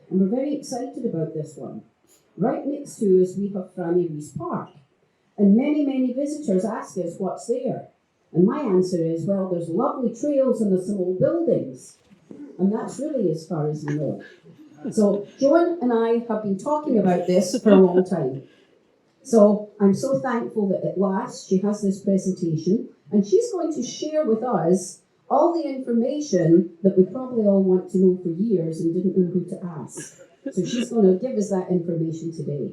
and we're very excited about this one. Right next to us, we have Franny Reese Park, and many visitors ask us what's there. And my answer is, well, there's lovely trails and there's some old buildings, and that's really as far as we know. So Joan and I have been talking about this for a long time. So I'm so thankful that at last she has this presentation, and she's going to share with us all the information that we probably all want to know for years and didn't know who to ask. So she's going to give us that information today.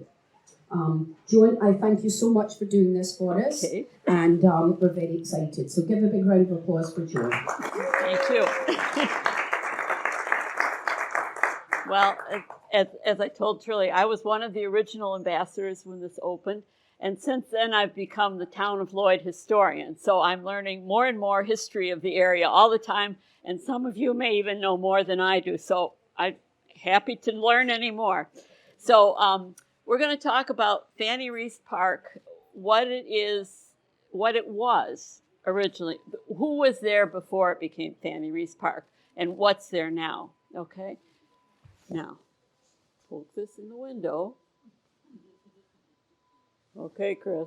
Joan, I thank you so much for doing this for us, and we're very excited. So give a big round of applause for Joan. Thank you. Well, as I told Shirley, I was one of the original ambassadors when this opened, and since then I've become the Town of Lloyd historian. So I'm learning more and more history of the area all the time, and some of you may even know more than I do. So I'm happy to learn any more. So we're going to talk about Franny Reese Park, what it is, what it was originally, who was there before it became Franny Reese Park, and what's there now. Okay. Now, poke this in the window. Okay, Chris.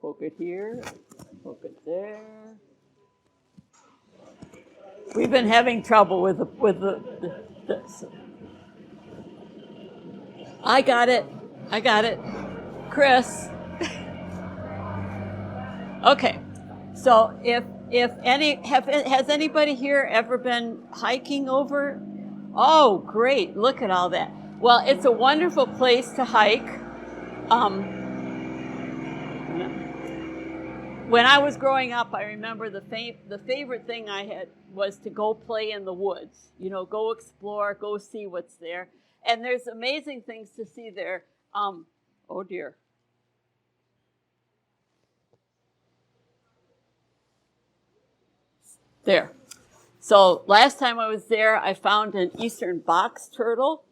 Poke it here, poke it there. We've been having trouble with this. I got it. Chris. Okay. So has anybody here ever been hiking over? Oh, great. Look at all that. Well, it's a wonderful place to hike. When I was growing up, I remember the favorite thing I had was to go play in the woods. You know, go explore, go see what's there. And there's amazing things to see there. Oh, dear. There. So last time I was there, I found an eastern box turtle,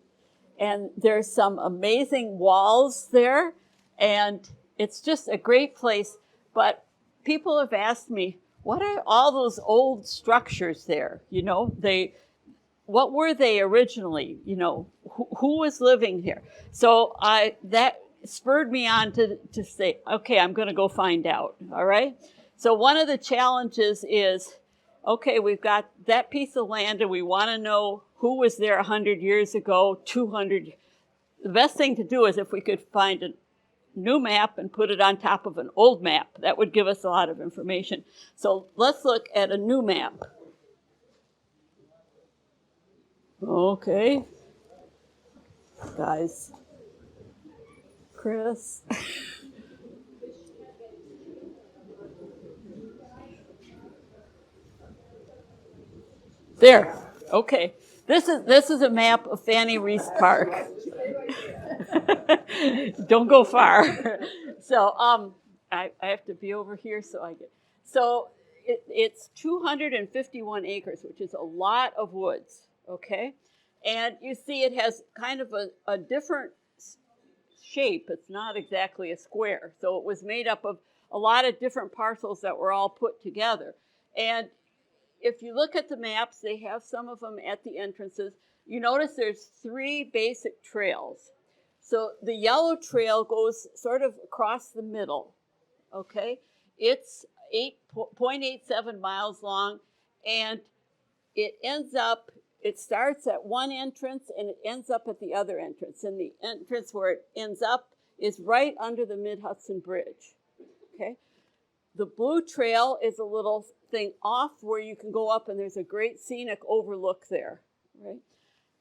and there's some amazing walls there, and it's just a great place. But people have asked me, what are all those old structures there? You know, what were they originally? You know, who was living here? So that spurred me on to say, okay, I'm going to go find out. All right. So one of the challenges is, okay, we've got that piece of land and we want to know who was there 100 years ago, 200. The best thing to do is if we could find a new map and put it on top of an old map. That would give us a lot of information. So let's look at a new map. Okay. Guys. Chris. There. Okay. This is a map of Franny Reese Park. Don't go far. So I have to be over here so I get. So it's 251 acres, which is a lot of woods. Okay, and you see it has kind of a different shape. It's not exactly a square. So it was made up of a lot of different parcels that were all put together. And if you look at the maps, they have some of them at the entrances. You notice there's 3 basic trails. So the yellow trail goes sort of across the middle, okay? It's 8.87 miles long, and it starts at one entrance and it ends up at the other entrance. And the entrance where it ends up is right under the Mid-Hudson Bridge, okay? The blue trail is a little thing off where you can go up and there's a great scenic overlook there, right?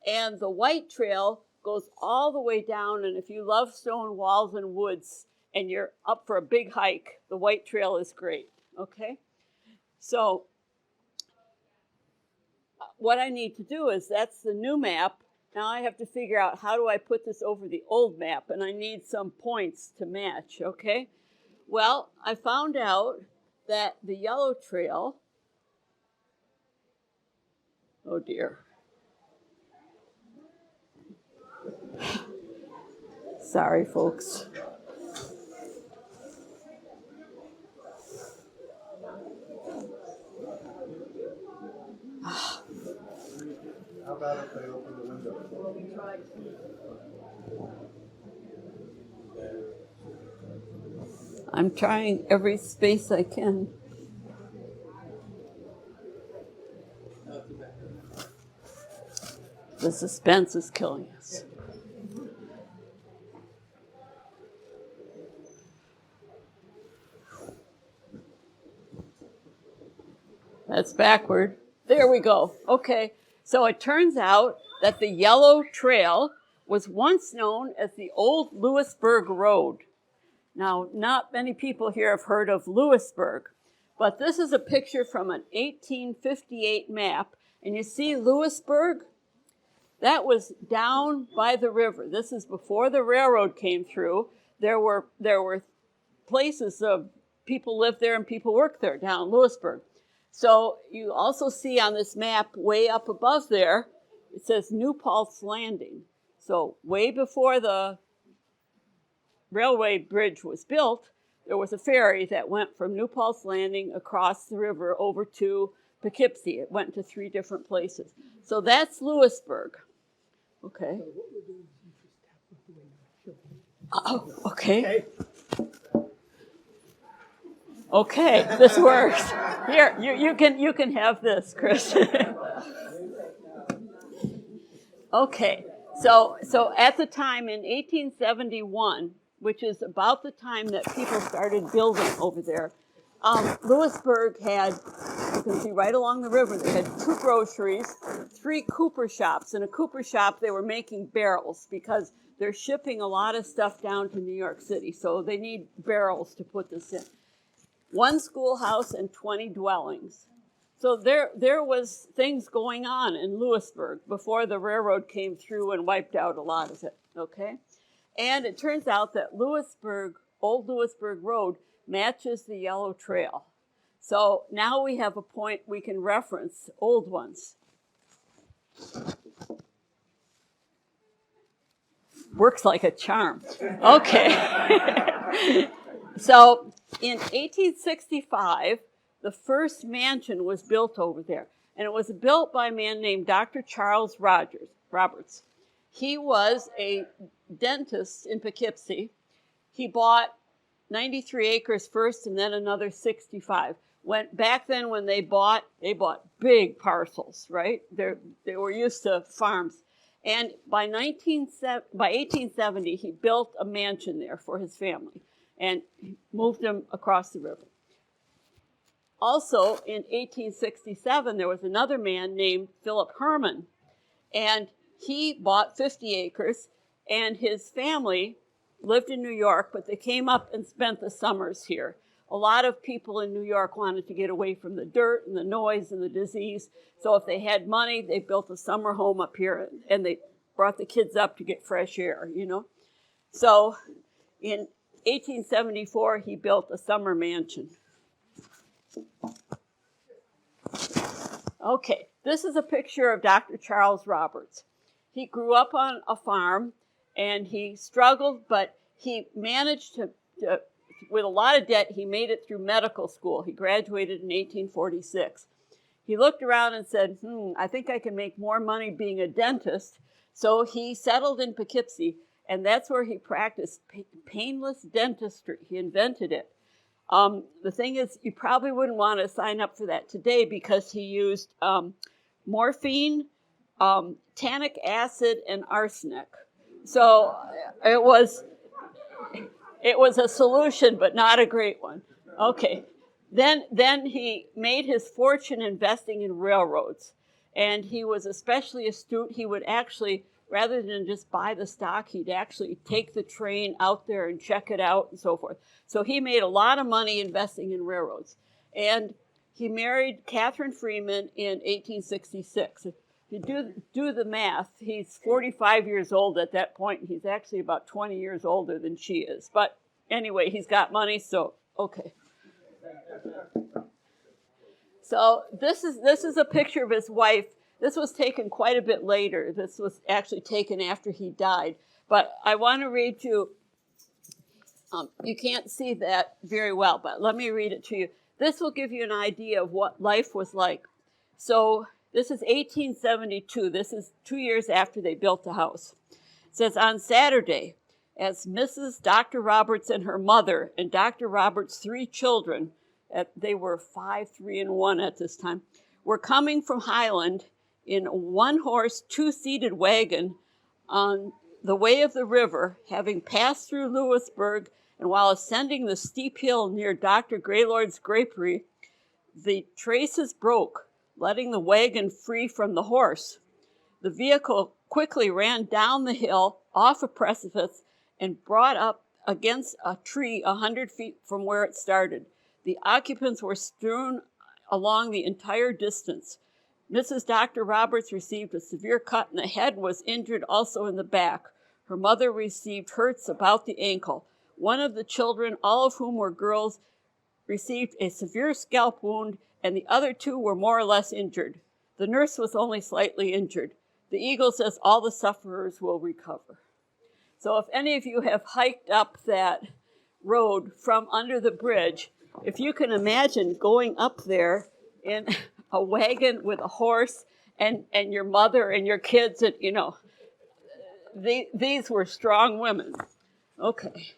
And the white trail goes all the way down, and if you love stone walls and woods and you're up for a big hike, the white trail is great, okay? So what I need to do is, that's the new map. Now I have to figure out how do I put this over the old map, and I need some points to match, okay? Well, I found out that the yellow trail, oh dear. Sorry, folks. about if they open the window? Well, we tried. I'm trying every space I can. The suspense is killing us. That's backward. There we go. Okay. So it turns out that the Yellow Trail was once known as the Old Louisburg Road. Now, not many people here have heard of Louisburg, but this is a picture from an 1858 map. And you see Louisburg? That was down by the river. This is before the railroad came through. There were places of people lived there and people worked there down in Louisburg. So you also see on this map way up above there, it says New Paltz Landing. So way before the railway bridge was built, there was a ferry that went from New Paltz Landing across the river over to Poughkeepsie. It went to 3 different places. So that's Louisburg. Okay. Oh, okay. Okay, this works. Here, you can have this, Chris. Okay, so at the time in 1871, which is about the time that people started building over there, Louisburg had, you can see right along the river, they had 2 groceries, 3 cooper shops. In a cooper shop, they were making barrels because they're shipping a lot of stuff down to New York City, so they need barrels to put this in. 1 schoolhouse and 20 dwellings. So there was things going on in Louisburg before the railroad came through and wiped out a lot of it, okay? And it turns out that Old Louisburg Road matches the Yellow Trail. So now we have a point we can reference old ones. Works like a charm. Okay. So in 1865, the first mansion was built over there. And it was built by a man named Dr. Charles Roberts. He was a dentist in Poughkeepsie. He bought 93 acres first and then another 65. Back then when they bought big parcels, right? They were used to farms. And by 1870, he built a mansion there for his family and moved them across the river. Also, in 1867, there was another man named Philip Herman, and he bought 50 acres, and his family lived in New York, but they came up and spent the summers here. A lot of people in New York wanted to get away from the dirt and the noise and the disease, so if they had money, they built a summer home up here, and they brought the kids up to get fresh air, you know. So in 1874, he built a summer mansion. Okay, this is a picture of Dr. Charles Roberts. He grew up on a farm, and he struggled, but he managed to with a lot of debt, he made it through medical school. He graduated in 1846. He looked around and said, I think I can make more money being a dentist. So he settled in Poughkeepsie, and that's where he practiced painless dentistry. He invented it. The thing is, you probably wouldn't want to sign up for that today because he used morphine, tannic acid, and arsenic. So it was a solution, but not a great one. Okay. Then he made his fortune investing in railroads. And he was especially astute. He would actually, rather than just buy the stock, he'd actually take the train out there and check it out and so forth. So he made a lot of money investing in railroads. And he married Catherine Freeman in 1866. If you do the math, he's 45 years old at that point, and he's actually about 20 years older than she is. But anyway, he's got money, so okay. So this is a picture of his wife. This was taken quite a bit later. This was actually taken after he died. But I want to read you. You can't see that very well, but let me read it to you. This will give you an idea of what life was like. So This is 1872. This is 2 years after they built the house. It says, on Saturday, as Mrs. Dr. Roberts and her mother and Dr. Roberts' 3 children, they were 5, 3, and 1 at this time, were coming from Highland in a 1-horse, 2-seated wagon on the way of the river, having passed through Louisburg, and while ascending the steep hill near Dr. Gaylord's grapery, the traces broke, letting the wagon free from the horse. The vehicle quickly ran down the hill, off a precipice, and brought up against a tree 100 feet from where it started. The occupants were strewn along the entire distance. Mrs. Dr. Roberts received a severe cut in the head and was injured also in the back. Her mother received hurts about the ankle. One of the children, all of whom were girls, received a severe scalp wound, and the other 2 were more or less injured. The nurse was only slightly injured. The Eagle says all the sufferers will recover. So if any of you have hiked up that road from under the bridge, if you can imagine going up there in a wagon with a horse and your mother and your kids, and these were strong women. Okay.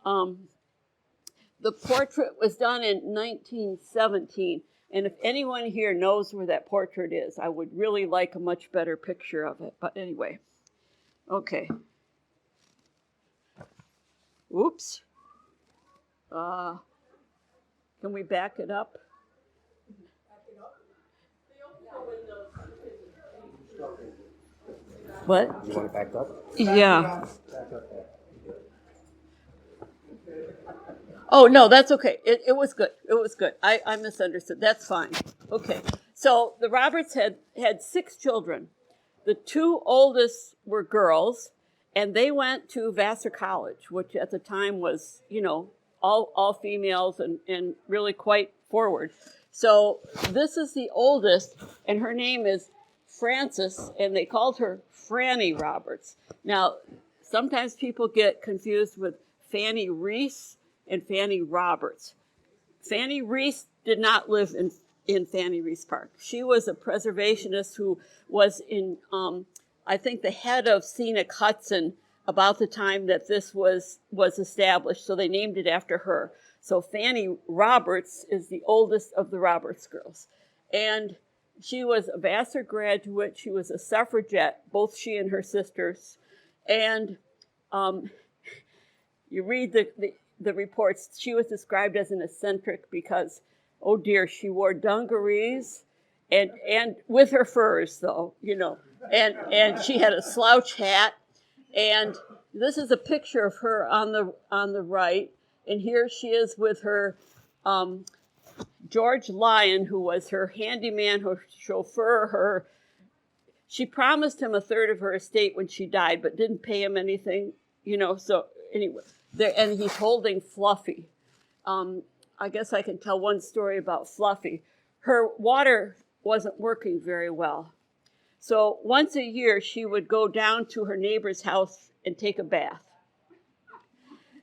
The portrait was done in 1917, and if anyone here knows where that portrait is, I would really like a much better picture of it. But anyway, okay. Oops. Can we back it up? What? You want it backed up? Yeah. Oh, no, that's okay. It was good. It was good. I misunderstood. That's fine. Okay. So the Roberts had 6 children. The 2 oldest were girls, and they went to Vassar College, which at the time was, all females and really quite forward. So this is the oldest, and her name is Frances, and they called her Franny Roberts. Now, sometimes people get confused with Franny Reese and Franny Roberts. Franny Reese did not live in Franny Reese Park. She was a preservationist who was in, I think, the head of Scenic Hudson about the time that this was established, so they named it after her. So Franny Roberts is the oldest of the Roberts girls. And she was a Vassar graduate. She was a suffragette, both she and her sisters. And you read the reports. She was described as an eccentric because, oh dear, she wore dungarees and with her furs, though, and she had a slouch hat. And this is a picture of her on the right. And here she is with her George Lyon, who was her handyman, her chauffeur. She promised him a third of her estate when she died, but didn't pay him anything, So anyway, and he's holding Fluffy. I guess I can tell one story about Fluffy. Her water wasn't working very well. So once a year, she would go down to her neighbor's house and take a bath.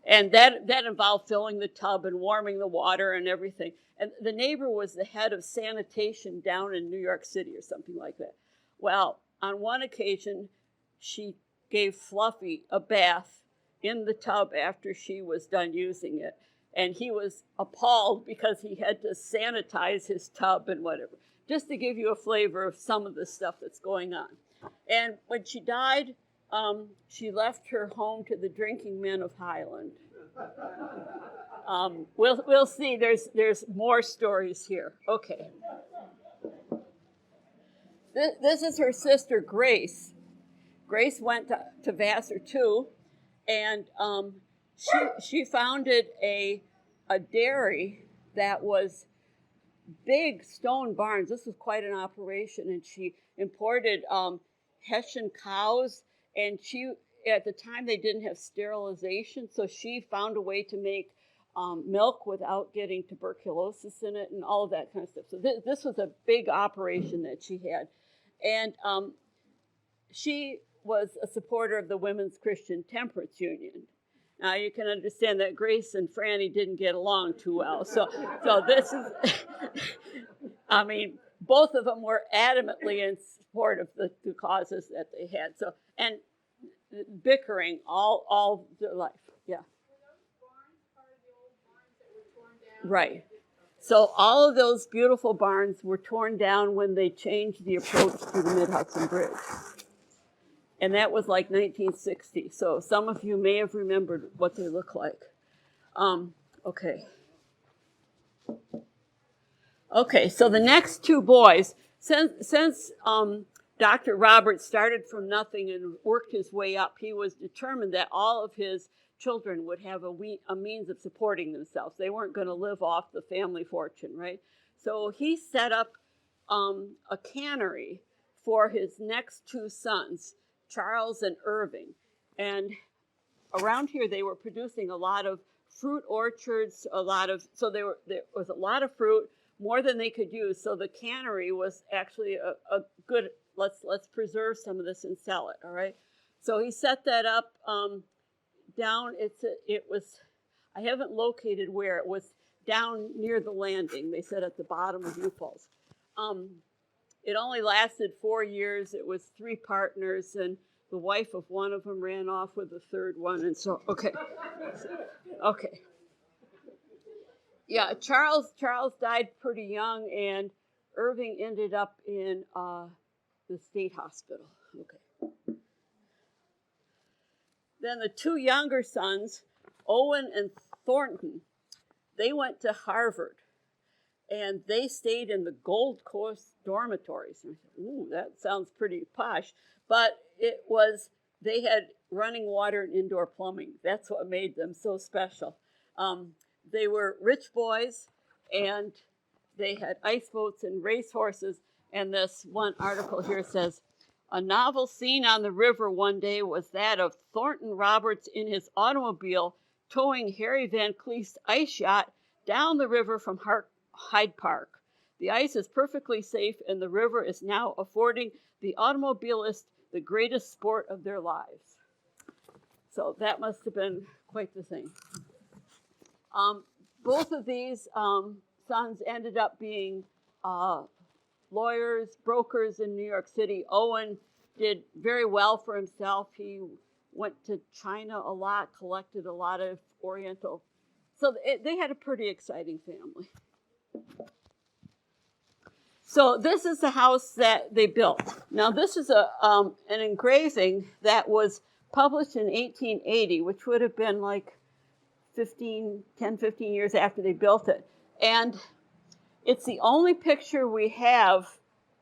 And that involved filling the tub and warming the water and everything. And the neighbor was the head of sanitation down in New York City or something like that. Well, on one occasion, she gave Fluffy a bath in the tub after she was done using it. And he was appalled because he had to sanitize his tub and whatever, just to give you a flavor of some of the stuff that's going on. And when she died, she left her home to the drinking men of Highland. We'll see. There's more stories here. Okay. This is her sister Grace. Grace went to Vassar too, and she founded a dairy that was big stone barns. This was quite an operation, and she imported Hessian cows, and at the time they didn't have sterilization, so she found a way to make milk without getting tuberculosis in it and all of that kind of stuff. So this was a big operation that she had. And she was a supporter of the Women's Christian Temperance Union. Now you can understand that Grace and Franny didn't get along too well. So this is, both of them were adamantly in support of the causes that they had. So, and bickering all their life. Yeah. Were those barns part of the old barns that were torn down? Right. So all of those beautiful barns were torn down when they changed the approach to the Mid-Hudson Bridge. And that was like 1960. So some of you may have remembered what they look like. Okay. Okay, so the next two boys, since Dr. Roberts started from nothing and worked his way up, he was determined that all of his children would have a means of supporting themselves. They weren't going to live off the family fortune, right? So he set up a cannery for his next two sons, Charles and Irving. And around here, they were producing a lot of fruit orchards, so there was a lot of fruit, more than they could use. So the cannery was actually a good, let's preserve some of this and sell it, all right? So he set that up down, I haven't located where, it was down near the landing, they said at the bottom of U Falls. It only lasted 4 years. It was 3 partners, and the wife of one of them ran off with the third one, and so, okay. Okay. Yeah, Charles died pretty young, and Irving ended up in the state hospital. Okay. Then the 2 younger sons, Owen and Thornton, they went to Harvard, and they stayed in the Gold Coast dormitories. And I said, ooh, that sounds pretty posh. But they had running water and indoor plumbing. That's what made them so special. They were rich boys, and they had ice boats and race horses. And this one article here says, a novel scene on the river one day was that of Thornton Roberts in his automobile towing Harry Van Cleef's ice yacht down the river from Hyde Park. The ice is perfectly safe, and the river is now affording the automobilist the greatest sport of their lives. So that must have been quite the thing. Both of these sons ended up being lawyers, brokers in New York City. Owen did very well for himself. He went to China a lot, collected a lot of Oriental. So they had a pretty exciting family. So this is the house that they built. Now this is an engraving that was published in 1880, which would have been like 10, 15 years after they built it. And it's the only picture we have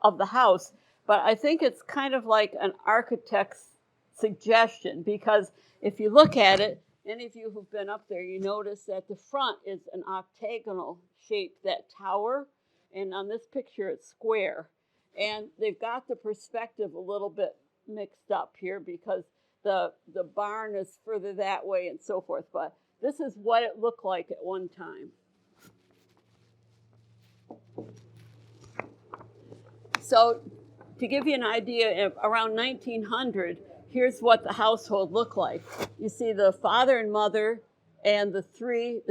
of the house, but I think it's kind of like an architect's suggestion, because if you look at it, any of you who've been up there, you notice that the front is an octagonal shape, that tower, and on this picture it's square. And they've got the perspective a little bit mixed up here because the barn is further that way and so forth, but this is what it looked like at one time. So to give you an idea, around 1900, here's what the household looked like. You see the father and mother and the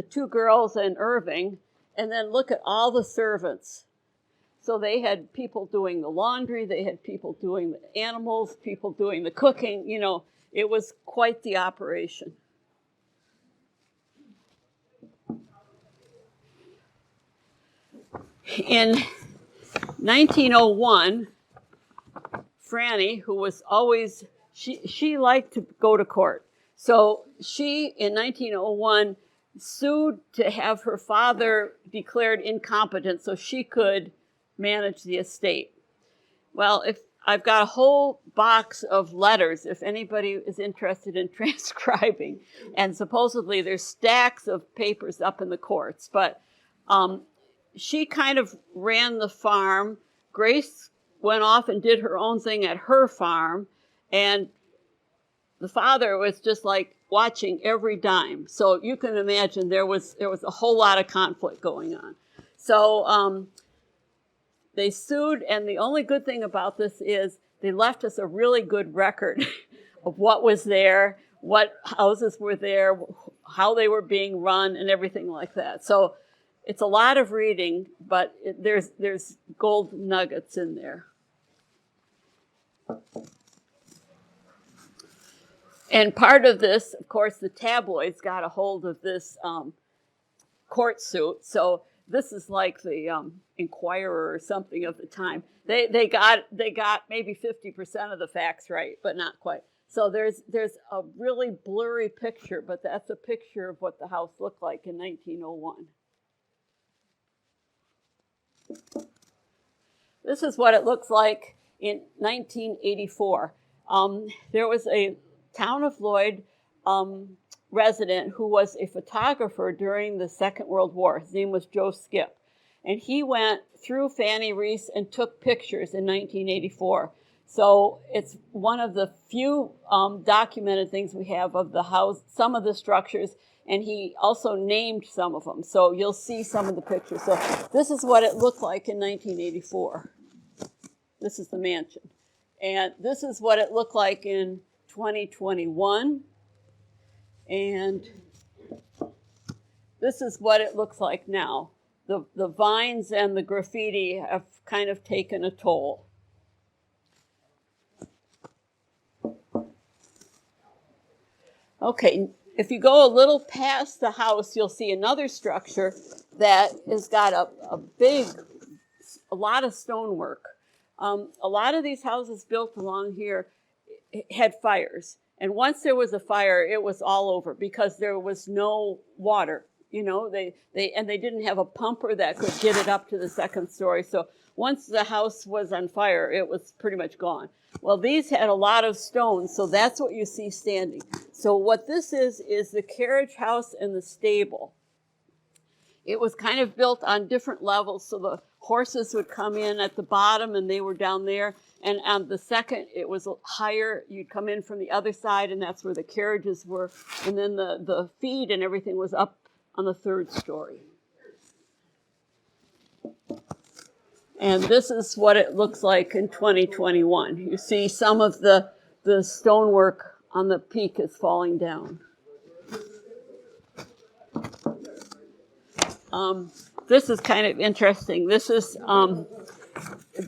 2 girls and Irving, and then look at all the servants. So they had people doing the laundry, they had people doing the animals, people doing the cooking, it was quite the operation. In 1901, Franny, who was always, she liked to go to court. So she, in 1901, sued to have her father declared incompetent so she could manage the estate. Well, I've got a whole box of letters if anybody is interested in transcribing, and supposedly there's stacks of papers up in the courts, but she kind of ran the farm. Grace went off and did her own thing at her farm, and the father was just like watching every dime. So you can imagine there was a whole lot of conflict going on. So they sued, and the only good thing about this is they left us a really good record of what was there, what houses were there, how they were being run, and everything like that. So it's a lot of reading, but there's gold nuggets in there. And part of this, of course, the tabloids got a hold of this court suit. So this is like the Inquirer or something of the time. They got maybe 50% of the facts right, but not quite. So there's a really blurry picture, but that's a picture of what the house looked like in 1901. This is what it looks like in 1984. There was a Town of Lloyd resident who was a photographer during the Second World War. His name was Joe Skip. And he went through Franny Reese and took pictures in 1984. So it's one of the few documented things we have of the house, some of the structures, and he also named some of them. So you'll see some of the pictures. So this is what it looked like in 1984. This is the mansion. And this is what it looked like in 2021. And this is what it looks like now. The vines and the graffiti have kind of taken a toll. Okay, if you go a little past the house, you'll see another structure that has got a lot of stonework. A lot of these houses built along here had fires. And once there was a fire, it was all over because there was no water. You know, they didn't have a pumper that could get it up to the second story. So once the house was on fire, it was pretty much gone. Well, these had a lot of stones, so that's what you see standing. So what this is the carriage house and the stable. It was kind of built on different levels, so the horses would come in at the bottom and they were down there. And on the second, it was higher. You'd come in from the other side, and that's where the carriages were. And then the feed and everything was up on the third story. And this is what it looks like in 2021. You see some of the stonework on the peak is falling down. This is kind of interesting. This is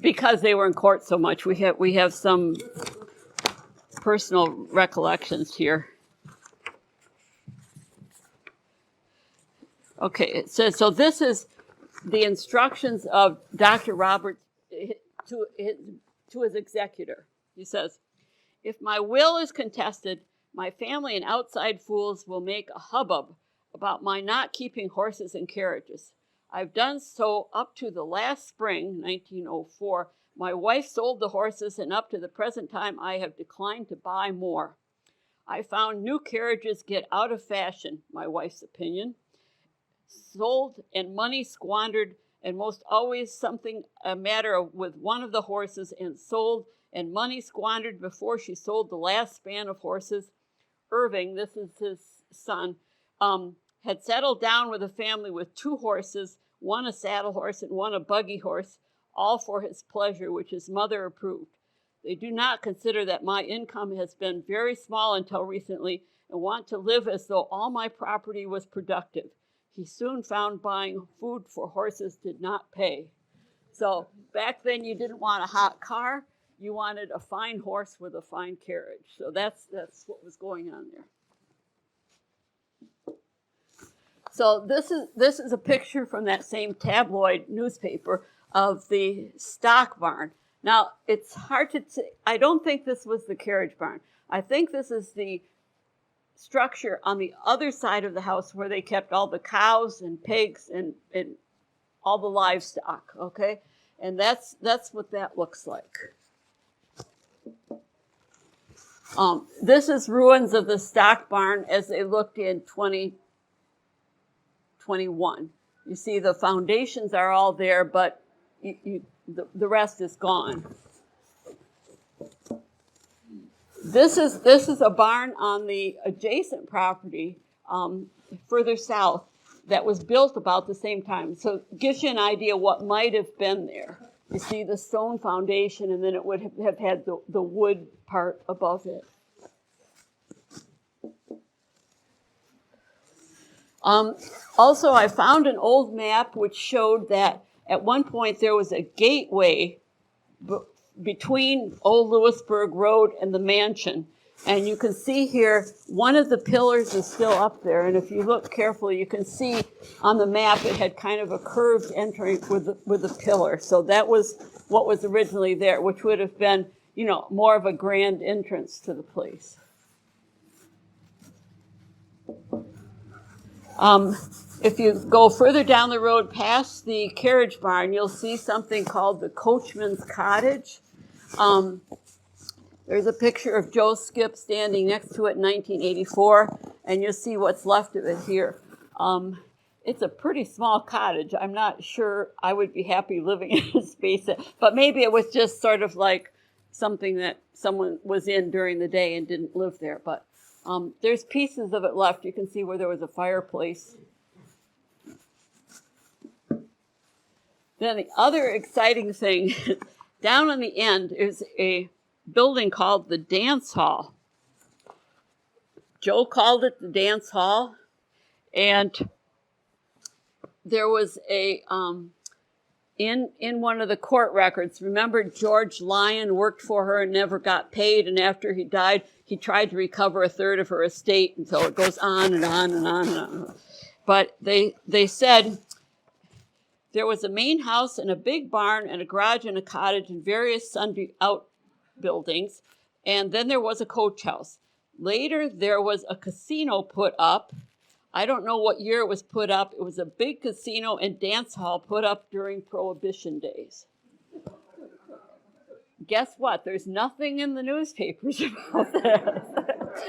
because they were in court so much. We have some personal recollections here. Okay, it says, so this is the instructions of Dr. Roberts to his executor. He says, if my will is contested, my family and outside fools will make a hubbub about my not keeping horses and carriages. I've done so up to the last spring, 1904. My wife sold the horses, and up to the present time, I have declined to buy more. I found new carriages get out of fashion, my wife's opinion. Sold and money squandered, and most always something a matter with one of the horses, and sold and money squandered before she sold the last span of horses. Irving, this is his son, had settled down with a family with 2 horses, one a saddle horse and one a buggy horse, all for his pleasure, which his mother approved. They do not consider that my income has been very small until recently, and want to live as though all my property was productive. He soon found buying food for horses did not pay. So back then you didn't want a hot car, you wanted a fine horse with a fine carriage. So that's what was going on there. So this is a picture from that same tabloid newspaper of the stock barn. Now, it's hard to say. I don't think this was the carriage barn. I think this is the structure on the other side of the house where they kept all the cows and pigs and all the livestock, okay? And that's what that looks like. This is ruins of the stock barn as they looked in 2021. You see the foundations are all there, but the rest is gone. This is a barn on the adjacent property further south that was built about the same time. So it gives you an idea what might have been there. You see the stone foundation, and then it would have had the wood part above it. Also, I found an old map which showed that at one point there was a gateway between Old Louisburg Road and the mansion. And you can see here, one of the pillars is still up there. And if you look carefully, you can see on the map it had kind of a curved entry with a pillar. So that was what was originally there, which would have been, more of a grand entrance to the place. If you go further down the road past the carriage barn, you'll see something called the coachman's cottage. There's a picture of Joe Skip standing next to it in 1984, and you'll see what's left of it here. It's a pretty small cottage. I'm not sure I would be happy living in a space, but maybe it was just sort of like something that someone was in during the day and didn't live there. But there's pieces of it left. You can see where there was a fireplace. Then the other exciting thing, down on the end is a building called the Dance Hall. Joe called it the Dance Hall, and there was a in one of the court records. Remember, George Lyon worked for her and never got paid, and after he died, he tried to recover a third of her estate, and so it goes on and on and on and on. But they said there was a main house and a big barn and a garage and a cottage and various sundry outbuildings, and then there was a coach house. Later, there was a casino put up. I don't know what year it was put up. It was a big casino and dance hall put up during Prohibition days. Guess what? There's nothing in the newspapers about that.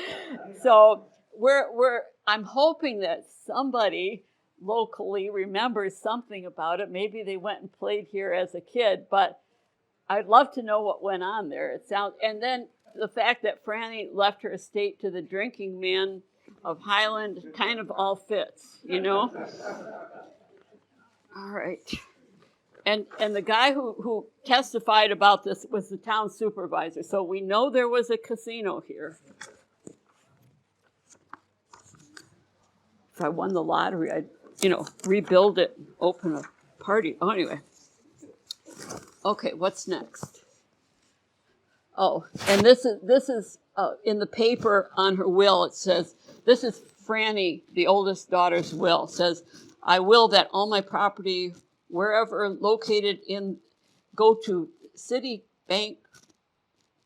So I'm hoping that somebody locally remembers something about it. Maybe they went and played here as a kid, but I'd love to know what went on there. And then the fact that Franny left her estate to the drinking man of Highland kind of all fits, All right. And the guy who testified about this was the town supervisor. So we know there was a casino here. If I won the lottery, I'd, rebuild it, open a party. Oh, anyway. Okay, what's next? Oh, and this is in the paper on her will. It says, this is Franny, the oldest daughter's will. It says, I will that all my property, wherever located go to city, bank,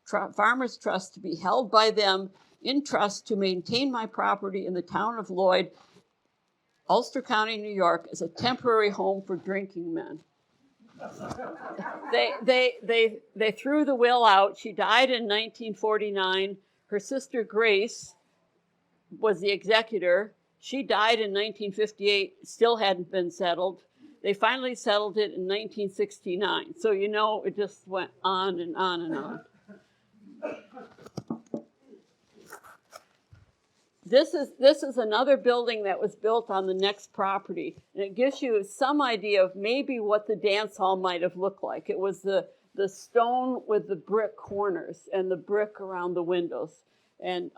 farmers trust, to be held by them in trust to maintain my property in the town of Lloyd, Ulster County, New York, as a temporary home for drinking men. They threw the will out. She died in 1949. Her sister Grace was the executor. She died in 1958, still hadn't been settled. They finally settled it in 1969. So it just went on and on and on. This is another building that was built on the next property, and it gives you some idea of maybe what the dance hall might have looked like. It was the stone with the brick corners and the brick around the windows. And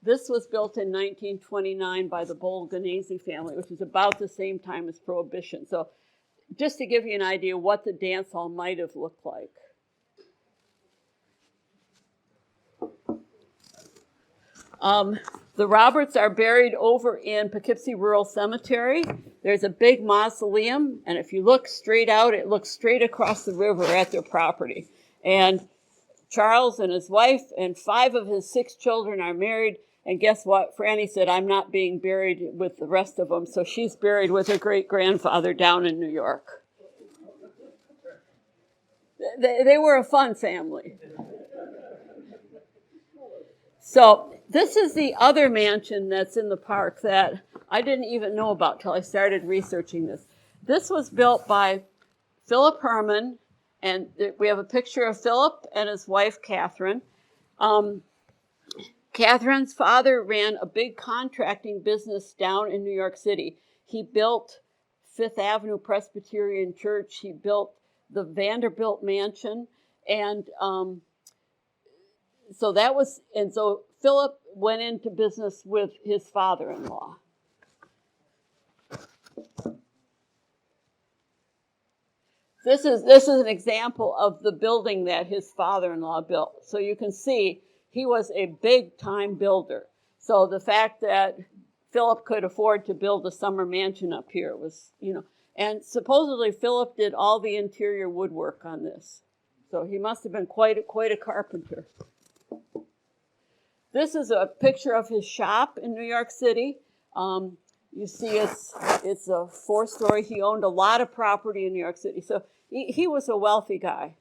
this was built in 1929 by the Bolognese family, which is about the same time as Prohibition. So just to give you an idea what the dance hall might have looked like. The Roberts are buried over in Poughkeepsie Rural Cemetery. There's a big mausoleum, and if you look straight out, it looks straight across the river at their property. And Charles and his wife and 5 of his 6 children are married, and guess what? Franny said, I'm not being buried with the rest of them, so she's buried with her great-grandfather down in New York. They were a fun family. So this is the other mansion that's in the park that I didn't even know about till I started researching this. This was built by Philip Herman, and we have a picture of Philip and his wife, Catherine. Catherine's father ran a big contracting business down in New York City. He built Fifth Avenue Presbyterian Church. He built the Vanderbilt Mansion, and so Philip went into business with his father-in-law. This is an example of the building that his father-in-law built. So you can see he was a big-time builder. So the fact that Philip could afford to build a summer mansion up here was, and supposedly Philip did all the interior woodwork on this. So he must have been quite a carpenter. This is a picture of his shop in New York City. You see it's a 4-story. He owned a lot of property in New York City. So he was a wealthy guy.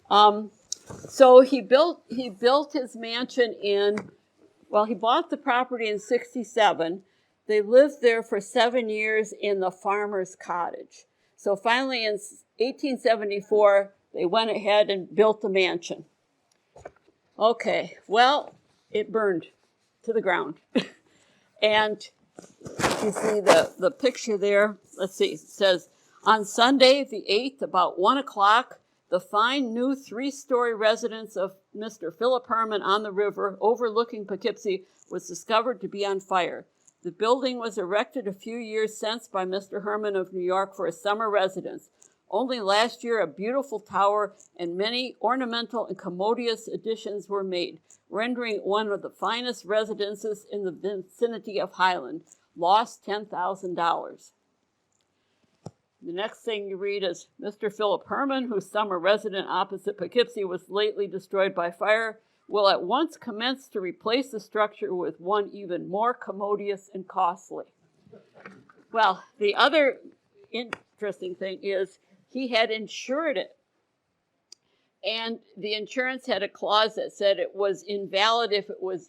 So he built his mansion he bought the property in 1967. They lived there for 7 years in the farmer's cottage. So finally in 1874, they went ahead and built the mansion. Okay, well, it burned to the ground. And you see the picture there. Let's see, it says, on Sunday the 8th, about 1 o'clock, the fine new 3-story residence of Mr. Philip Herman on the river overlooking Poughkeepsie was discovered to be on fire. The building was erected a few years since by Mr. Herman of New York for a summer residence. Only last year a beautiful tower and many ornamental and commodious additions were made, rendering one of the finest residences in the vicinity of Highland. Lost $10,000. The next thing you read is, Mr. Philip Herman, whose summer residence opposite Poughkeepsie was lately destroyed by fire, will at once commence to replace the structure with one even more commodious and costly. Well, the other interesting thing is he had insured it. And the insurance had a clause that said it was invalid if it was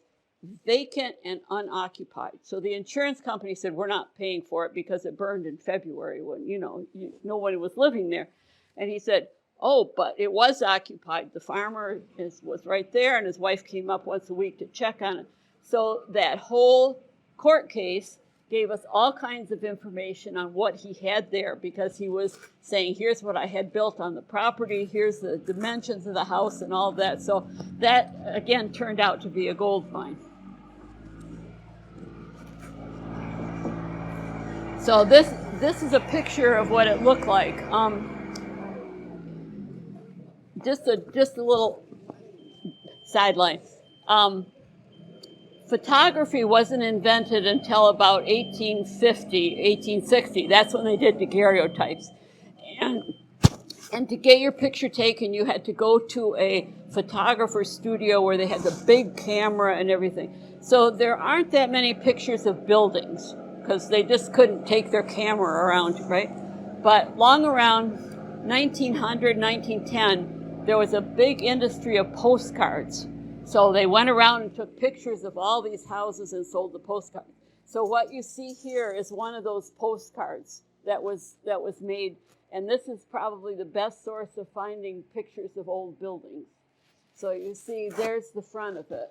vacant and unoccupied. So the insurance company said, we're not paying for it because it burned in February when, nobody was living there. And he said, oh, but it was occupied. The farmer was right there, and his wife came up once a week to check on it. So that whole court case gave us all kinds of information on what he had there, because he was saying, here's what I had built on the property, here's the dimensions of the house and all that. So that, again, turned out to be a gold mine. So this is a picture of what it looked like. Just a little sideline. Photography wasn't invented until about 1850, 1860. That's when they did daguerreotypes. And to get your picture taken, you had to go to a photographer's studio where they had the big camera and everything. So there aren't that many pictures of buildings because they just couldn't take their camera around, right? But long around 1900, 1910, there was a big industry of postcards. So they went around and took pictures of all these houses and sold the postcards. So what you see here is one of those postcards that was made, and this is probably the best source of finding pictures of old buildings. So you see, there's the front of it.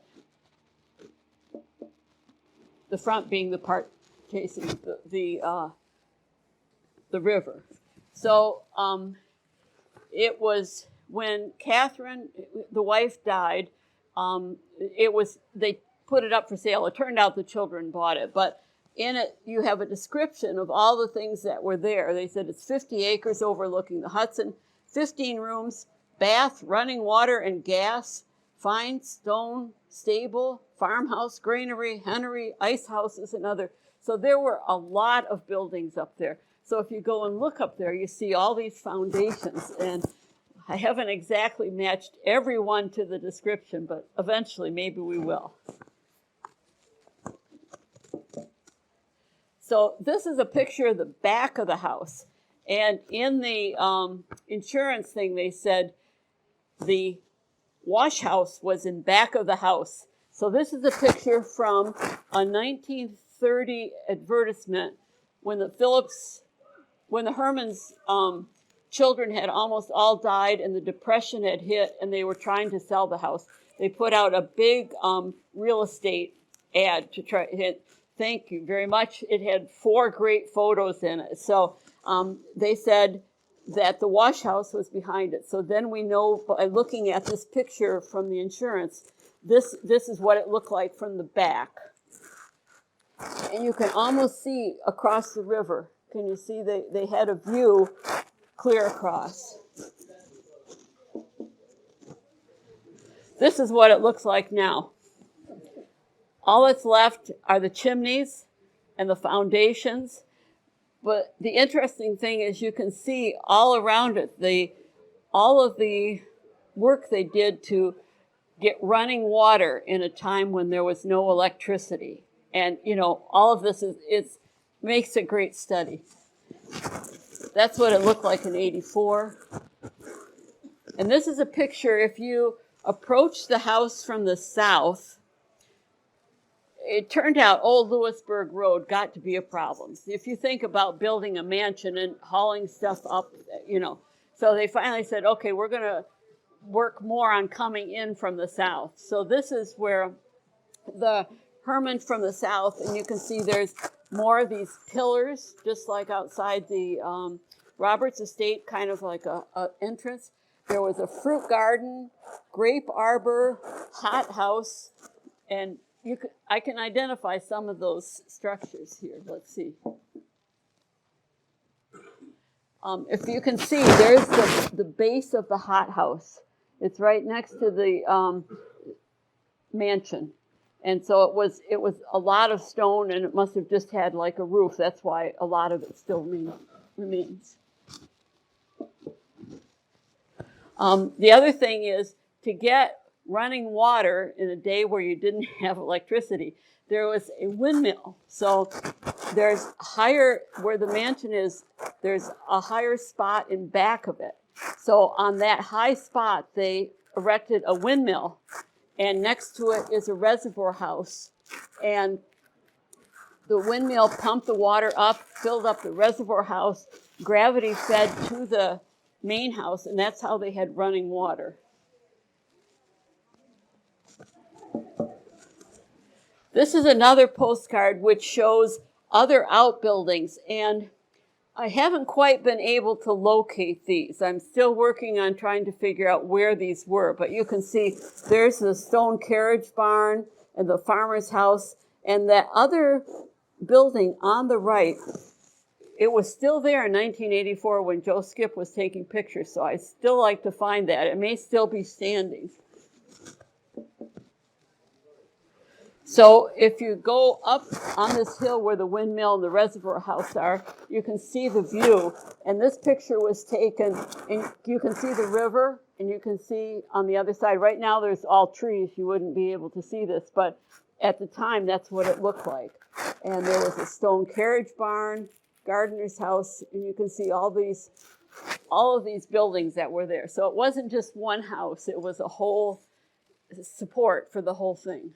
The front being the part facing the river. So it was when Catherine, the wife, died. They put it up for sale. It turned out the children bought it, but in it you have a description of all the things that were there. They said it's 50 acres overlooking the Hudson, 15 rooms, bath, running water and gas, fine stone, stable, farmhouse, granary, hennery, ice houses, and other. So there were a lot of buildings up there. So if you go and look up there, you see all these foundations, and I haven't exactly matched every one to the description, but eventually maybe we will. So this is a picture of the back of the house. And in the insurance thing, they said the wash house was in back of the house. So this is a picture from a 1930 advertisement when the Hermans' children had almost all died and the Depression had hit and they were trying to sell the house. They put out a big real estate ad to try. Thank you very much. It had 4 great photos in it. So they said that the wash house was behind it. So then we know by looking at this picture from the insurance, this is what it looked like from the back. And you can almost see across the river can you see they had a view clear across. This is what it looks like now. All that's left are the chimneys and the foundations. But the interesting thing is you can see all around it, all of the work they did to get running water in a time when there was no electricity. And, you know, all of this makes a great study. That's what it looked like in 84. And this is a picture, if you approach the house from the south, it turned out Old Louisburg Road got to be a problem. If you think about building a mansion and hauling stuff up, you know. So they finally said, okay, we're going to work more on coming in from the south. So this is where the Herman from the south, and you can see there's more of these pillars, just like outside the Roberts estate, kind of like a entrance. There was a fruit garden, grape arbor, hot house, and I can identify some of those structures here. Let's see. If you can see, there's the base of the hothouse. It's right next to the mansion. And so it was a lot of stone, and it must have just had like a roof. That's why a lot of it still remains. The other thing is to get running water in a day where you didn't have electricity, there was a windmill. So there's higher, where the mansion is, there's a higher spot in back of it. So on that high spot, they erected a windmill, and next to it is a reservoir house. And the windmill pumped the water up, filled up the reservoir house, gravity fed to the main house, and that's how they had running water. This is another postcard which shows other outbuildings, and I haven't quite been able to locate these. I'm still working on trying to figure out where these were, but you can see there's the stone carriage barn and the farmer's house, and that other building on the right, it was still there in 1984 when Joe Skip was taking pictures, so I still like to find that. It may still be standing. So if you go up on this hill where the windmill and the reservoir house are, you can see the view. And this picture was taken, and you can see the river, and you can see on the other side. Right now there's all trees. You wouldn't be able to see this, but at the time that's what it looked like. And there was a stone carriage barn, gardener's house, and you can see all of these buildings that were there. So it wasn't just one house. It was a whole support for the whole thing.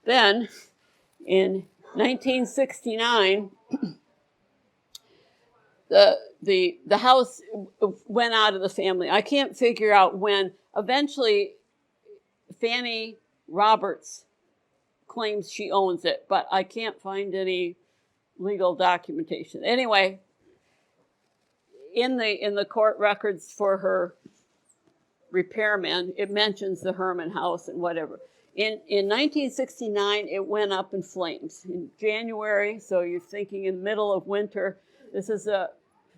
Then, in 1969, the house went out of the family. I can't figure out when. Eventually, Fanny Roberts claims she owns it, but I can't find any legal documentation. Anyway, in the court records for her repairman, it mentions the Herman house and whatever. In 1969, it went up in flames. In January, so you're thinking in the middle of winter, this is a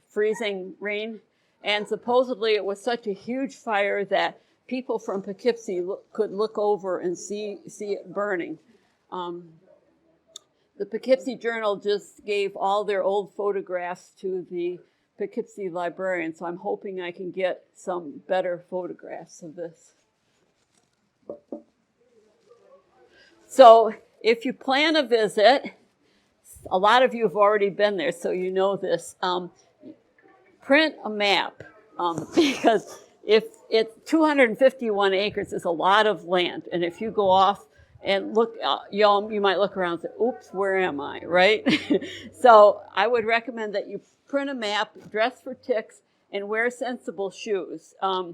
freezing rain, and supposedly it was such a huge fire that people from Poughkeepsie could look over and see it burning. The Poughkeepsie Journal just gave all their old photographs to the Poughkeepsie librarian, so I'm hoping I can get some better photographs of this. So if you plan a visit, a lot of you have already been there, so you know this. Print a map, because if it's 251 acres is a lot of land, and if you go off and look, you might look around and say, oops, where am I, right? So I would recommend that you print a map, dress for ticks, and wear sensible shoes. I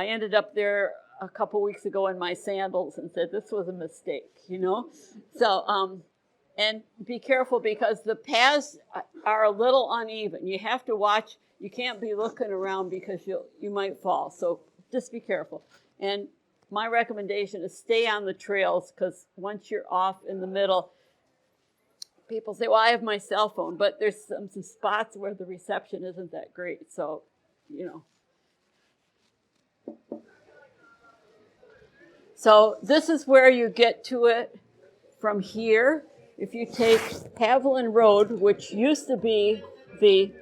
ended up there a couple weeks ago in my sandals and said, this was a mistake, you know? So, and be careful because the paths are a little uneven. You have to watch. You can't be looking around because you might fall. So just be careful. And my recommendation is stay on the trails, because once you're off in the middle, people say, well, I have my cell phone, but there's some spots where the reception isn't that great. So, you know. So this is where you get to it from here. If you take Haviland Road, which used to be the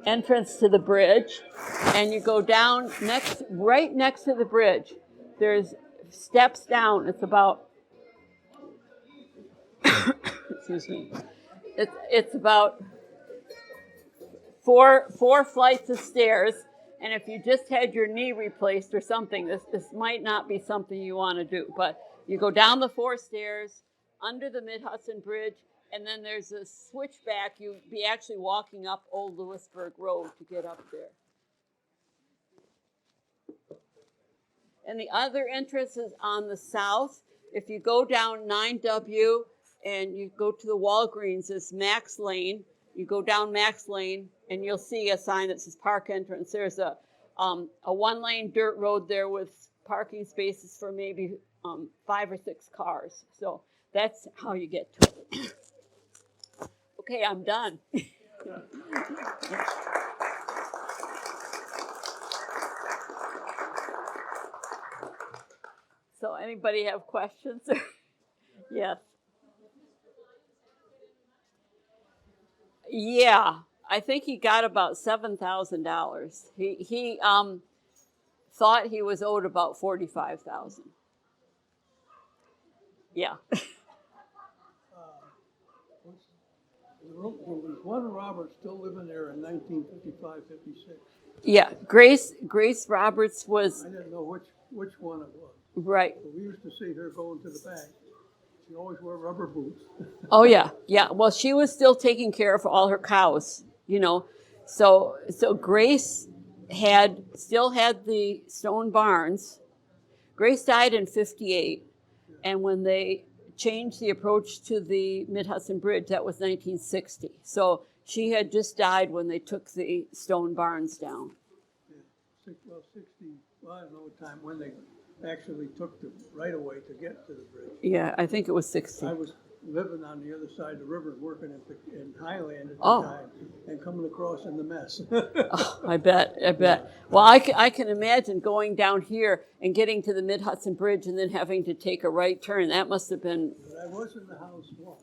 entrance to the bridge, and you go down right next to the bridge, there's steps down. It's about, excuse me, it's about four flights of stairs. And if you just had your knee replaced or something, this might not be something you want to do. But you go down the 4 stairs, under the Mid-Hudson Bridge, and then there's a switchback. You'd be actually walking up Old Louisburg Road to get up there. And the other entrance is on the south. If you go down 9W and you go to the Walgreens, it's Max Lane. You go down Max Lane, and you'll see a sign that says park entrance. There's a 1-lane dirt road there with parking spaces for maybe 5 or 6 cars. So that's how you get to it. Okay, I'm done. So anybody have questions? Yes. Yeah, I think he got about $7,000. He thought he was owed about $45,000. Yeah. Was one Robert still living there in 1955, 56? Yeah, Grace Roberts was. I didn't know which one it was. Right. But we used to see her going to the bank. She always wore rubber boots. Oh yeah. Well, she was still taking care of all her cows, you know. So Grace still had the stone barns. Grace died in 58, and when they changed the approach to the Mid-Hudson Bridge, that was 1960. So she had just died when they took the stone barns down. Yeah, 60. Well, I don't know what time when they actually took the right of way to get to the bridge. Yeah, I think it was 60. I was living on the other side of the river, working in Highland at the Oh. time, and coming across in the mess. Oh, I bet. Well, I can imagine going down here and getting to the Mid-Hudson Bridge and then having to take a right turn. That must have been. But I was in the house once.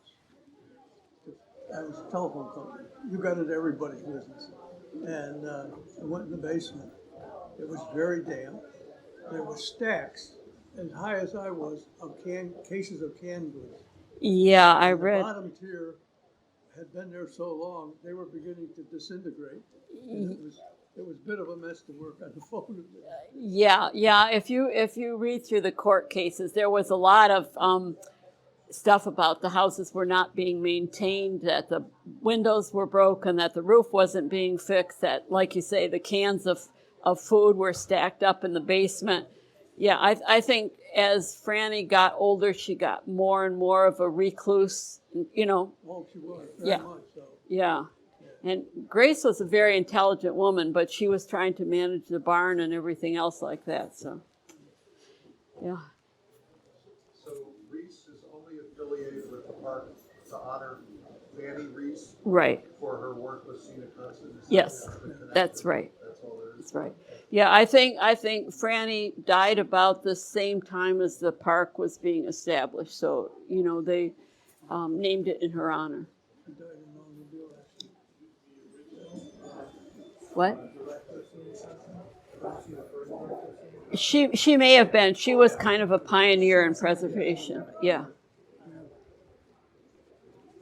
I was a telephone company. You got into everybody's business. And I went in the basement. It was very damp. There were stacks, as high as I was, of cases of canned goods. Yeah, I The read. bottom tier had been there so long, they were beginning to disintegrate. And it was a bit of a mess to work on the phone with. Yeah. If you read through the court cases, there was a lot of stuff about the houses were not being maintained, that the windows were broken, that the roof wasn't being fixed, that, like you say, the cans of food were stacked up in the basement. Yeah, I think as Franny got older, she got more and more of a recluse, you know. Well, she was, very much so. Yeah. And Grace was a very intelligent woman, but she was trying to manage the barn and everything else like that, so, yeah. So Reese is only affiliated with the park to honor Franny Reese Right. for her work with scenic Hudson? Yes, that's right. That's all there is. That's right. Yeah, I think Franny died about the same time as the park was being established, so, you know, they named it in her honor. She died in an automobile accident. What? She may have been. She was kind of a pioneer in preservation. Yeah.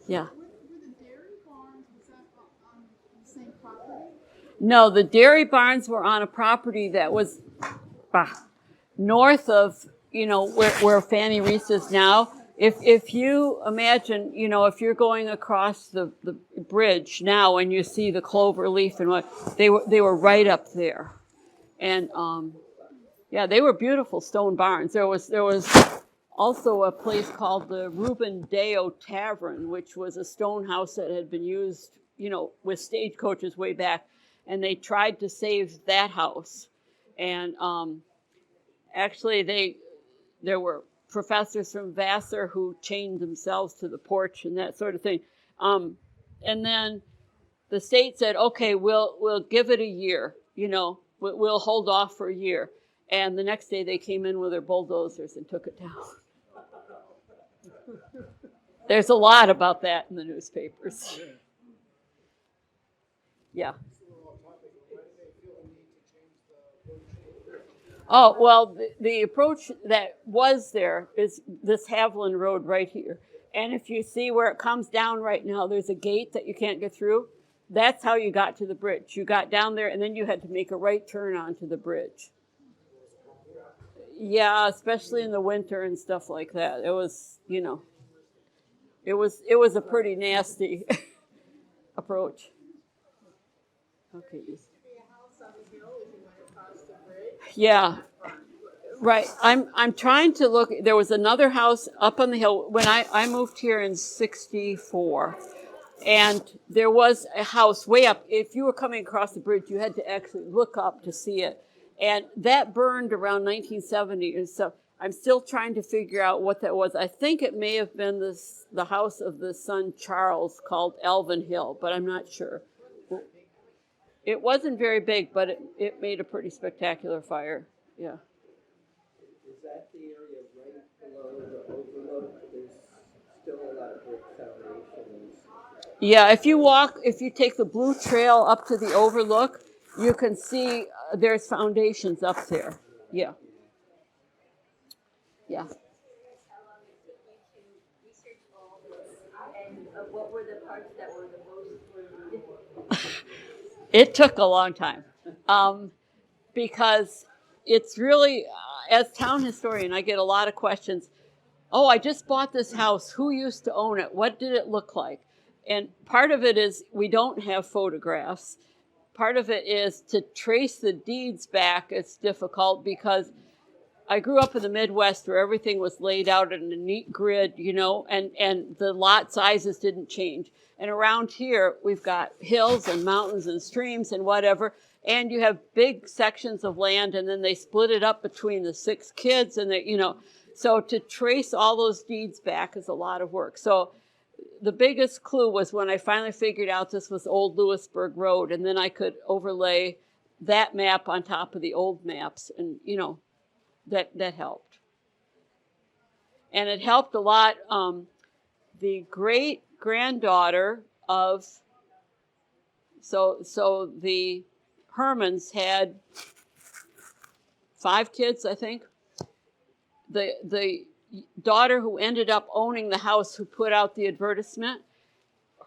Yeah. Were the dairy barns, was that on the same property? No, the dairy barns were on a property that was north of, you know, where Franny Reese is now. If you imagine, you know, if you're going across the bridge now and you see the clover leaf and what, they were right up there. And yeah, they were beautiful stone barns. There was also a place called the Reuben Deo Tavern, which was a stone house that had been used, you know, with stagecoaches way back. And they tried to save that house. And actually there were professors from Vassar who chained themselves to the porch and that sort of thing. And then the state said, okay, we'll give it a year, we'll hold off for a year. And the next day they came in with their bulldozers and took it down. There's a lot about that in the newspapers. Yeah. Oh, well, the approach that was there is this Haviland Road right here. And if you see where it comes down right now, there's a gate that you can't get through. That's how you got to the bridge. You got down there, and then you had to make a right turn onto the bridge. Yeah, especially in the winter and stuff like that. It was, it was a pretty nasty approach. Okay. Yeah, right. I'm trying to look. There was another house up on the hill when I moved here in '64, and there was a house way up. If you were coming across the bridge, you had to actually look up to see it, and that burned around 1970. And so I'm still trying to figure out what that was. I think it may have been the house of the son Charles called Elvin Hill, but I'm not sure. It wasn't very big, but it made a pretty spectacular fire. Yeah. Is that the area right below the overlook? There's still a lot of brick foundations. Yeah, if you take the blue trail up to the overlook, you can see there's foundations up there. Yeah. Yeah. And what were the parts that were the most difficult? It took a long time because it's really, as town historian, I get a lot of questions. Oh, I just bought this house. Who used to own it? What did it look like? And part of it is we don't have photographs. Part of it is to trace the deeds back. It's difficult because I grew up in the Midwest where everything was laid out in a neat grid, and the lot sizes didn't change. And around here, we've got hills and mountains and streams and whatever, and you have big sections of land, and then they split it up between the 6 kids, and so to trace all those deeds back is a lot of work. So the biggest clue was when I finally figured out this was Old Lewisburg Road, and then I could overlay that map on top of the old maps, and, that helped. And it helped a lot. The great-granddaughter of, so the Hermans had 5 kids, I think. The daughter who ended up owning the house, who put out the advertisement,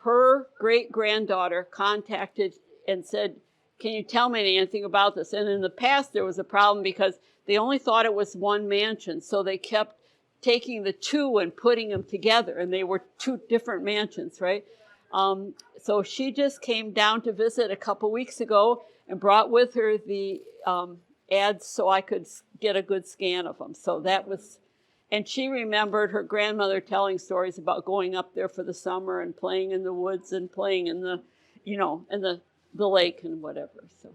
her great-granddaughter contacted and said, can you tell me anything about this? And in the past, there was a problem because they only thought it was one mansion, so they kept taking the 2 and putting them together, and they were 2 different mansions, right? So she just came down to visit a couple weeks ago and brought with her the ads so I could get a good scan of them. So that was, and she remembered her grandmother telling stories about going up there for the summer and playing in the woods and playing in the, in the lake and whatever. So.